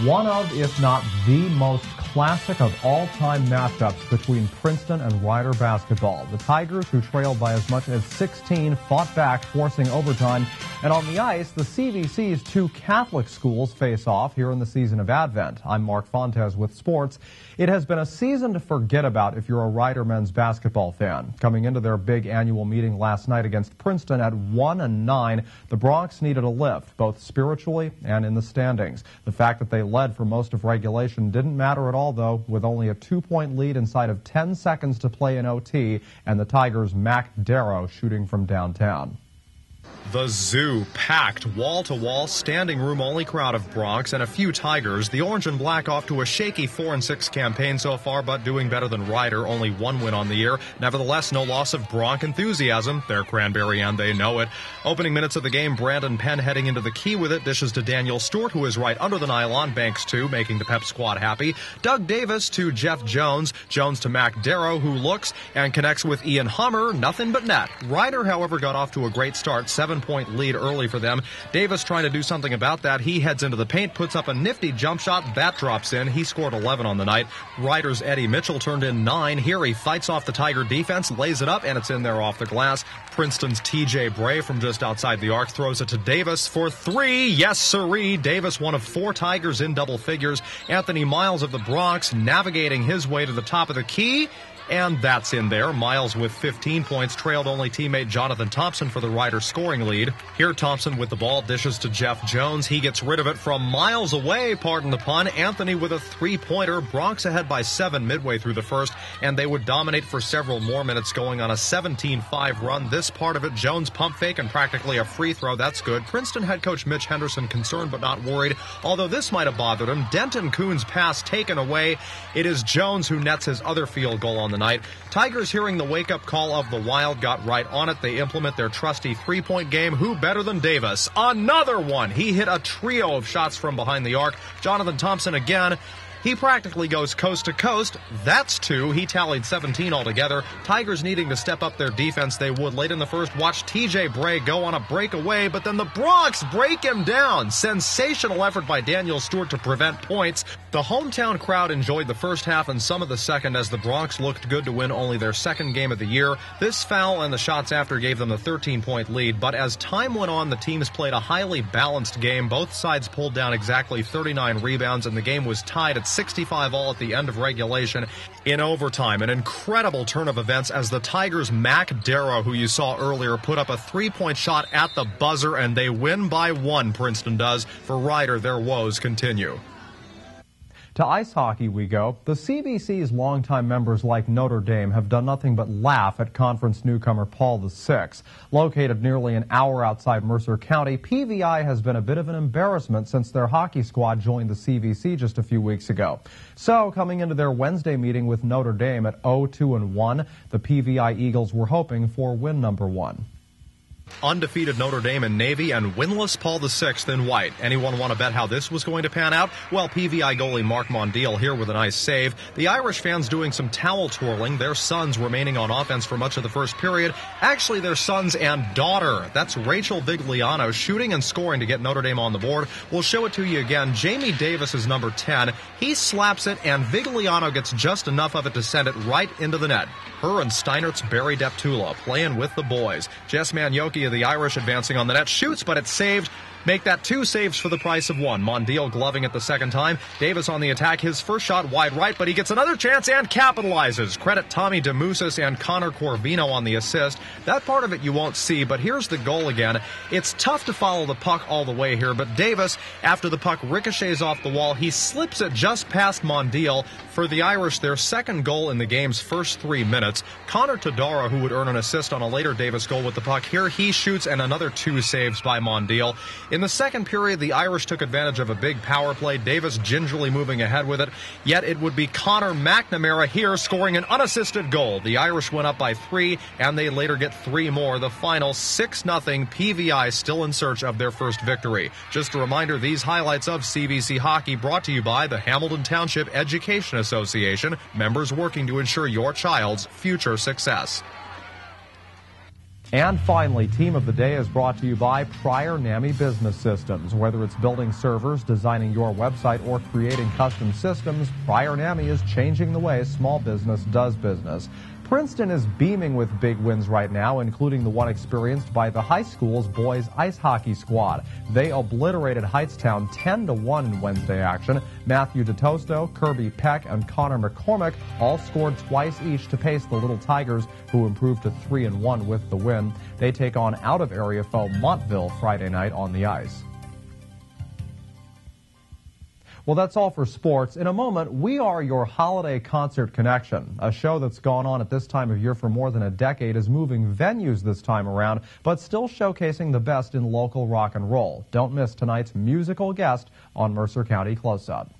One of, if not the most classic of all-time matchups between Princeton and Rider basketball. The Tigers, who trailed by as much as 16, fought back, forcing overtime. And on the ice, the CVC's two Catholic schools face off here in the season of Advent. I'm Mark Fontes with sports. It has been a season to forget about if you're a Rider men's basketball fan. Coming into their big annual meeting last night against Princeton at 1-9, the Broncs needed a lift, both spiritually and in the standings. The fact that they led for most of regulation didn't matter at all, though, with only a 2-point lead inside of 10 seconds to play in OT, and the Tigers' Mac Darrow shooting from downtown. The zoo packed, wall-to-wall, standing room-only crowd of Broncs and a few Tigers. The orange and black off to a shaky 4-6 campaign so far, but doing better than Rider, only one win on the year. Nevertheless, no loss of Bronc enthusiasm. They're Cranberry and they know it. Opening minutes of the game, Brandon Penn heading into the key with it, dishes to Daniel Stewart, who is right under the nylon, banks two, making the Pep squad happy. Doug Davis to Jeff Jones. Jones to Mac Darrow, who looks and connects with Ian Hummer, nothing but net. Rider, however, got off to a great start, 7-point lead early for them. Davis trying to do something about that. He heads into the paint, puts up a nifty jump shot. That drops in. He scored 11 on the night. Rider's Eddie Mitchell turned in 9. Here he fights off the Tiger defense, lays it up, and it's in there off the glass. Princeton's TJ Bray from just outside the arc throws it to Davis for 3. Yes, sirree. Davis, one of 4 Tigers in double figures. Anthony Miles of the Broncs navigating his way to the top of the key. And that's in there. Miles with 15 points trailed only teammate Jonathan Thompson for the Rider scoring lead. Here Thompson with the ball dishes to Jeff Jones. He gets rid of it from miles away, pardon the pun. Anthony with a 3-pointer. Broncs ahead by 7 midway through the first, and they would dominate for several more minutes, going on a 17-5 run. This part of it, Jones pump fake and practically a free throw. That's good. Princeton head coach Mitch Henderson concerned but not worried, although this might have bothered him. Denton Kuhn's pass taken away. It is Jones who nets his other field goal on the night. Tigers, hearing the wake-up call of the Wild, got right on it. They implement their trusty 3-point game. Who better than Davis? Another one! He hit a trio of shots from behind the arc. Jonathan Thompson again. He practically goes coast to coast. That's 2. He tallied 17 altogether. Tigers needing to step up their defense. They would late in the first. Watch TJ Bray go on a breakaway, but then the Broncs break him down. Sensational effort by Daniel Stewart to prevent points. The hometown crowd enjoyed the first half and some of the second as the Broncs looked good to win only their second game of the year. This foul and the shots after gave them the 13-point lead, but as time went on, the teams played a highly balanced game. Both sides pulled down exactly 39 rebounds, and the game was tied at 65 all at the end of regulation. In overtime, an incredible turn of events as the Tigers' Mac Darrow, who you saw earlier, put up a 3-point shot at the buzzer, and they win by 1, Princeton does. For Rider, their woes continue. To ice hockey we go. The CVC's longtime members like Notre Dame have done nothing but laugh at conference newcomer Paul VI. Located nearly an hour outside Mercer County, PVI has been a bit of an embarrassment since their hockey squad joined the CVC just a few weeks ago. So, coming into their Wednesday meeting with Notre Dame at 0-2-1, the PVI Eagles were hoping for win number 1. Undefeated Notre Dame in Navy and winless Paul VI in white. Anyone want to bet how this was going to pan out? Well, PVI goalie Mark Mondial here with a nice save. The Irish fans doing some towel twirling. Their sons remaining on offense for much of the first period. Actually, their sons and daughter. That's Rachel Vigliano shooting and scoring to get Notre Dame on the board. We'll show it to you again. Jamie Davis is number 10. He slaps it, and Vigliano gets just enough of it to send it right into the net. Her and Steinert's Barry Deptula playing with the boys. Jess Manioki of the Irish advancing on the net, shoots, but it's saved. Make that 2 saves for the price of 1. Mondial gloving it the second time. Davis on the attack. His first shot wide right, but he gets another chance and capitalizes. Credit Tommy DeMousis and Connor Corvino on the assist. That part of it you won't see, but here's the goal again. It's tough to follow the puck all the way here, but Davis, after the puck ricochets off the wall, he slips it just past Mondial. For the Irish, their second goal in the game's first 3 minutes. Connor Todara, who would earn an assist on a later Davis goal with the puck. Here he shoots, and another 2 saves by Mondial. In the second period, the Irish took advantage of a big power play. Davis gingerly moving ahead with it. Yet it would be Connor McNamara here scoring an unassisted goal. The Irish went up by 3, and they later get 3 more. The final 6-0. PVI still in search of their first victory. Just a reminder, these highlights of CVC hockey brought to you by the Hamilton Township Education Association, members working to ensure your child's future success. And finally, Team of the Day is brought to you by Prior NAMI Business Systems. Whether it's building servers, designing your website, or creating custom systems, Prior NAMI is changing the way small business does business. Princeton is beaming with big wins right now, including the one experienced by the high school's boys ice hockey squad. They obliterated Heightstown 10-1 in Wednesday action. Matthew DeTosto, Kirby Peck, and Connor McCormick all scored twice each to pace the Little Tigers, who improved to 3-1 with the win. They take on out-of-area foe Montville Friday night on the ice. Well, that's all for sports. In a moment, we are your holiday concert connection. A show that's gone on at this time of year for more than a decade is moving venues this time around, but still showcasing the best in local rock and roll. Don't miss tonight's musical guest on Mercer County Close-Up.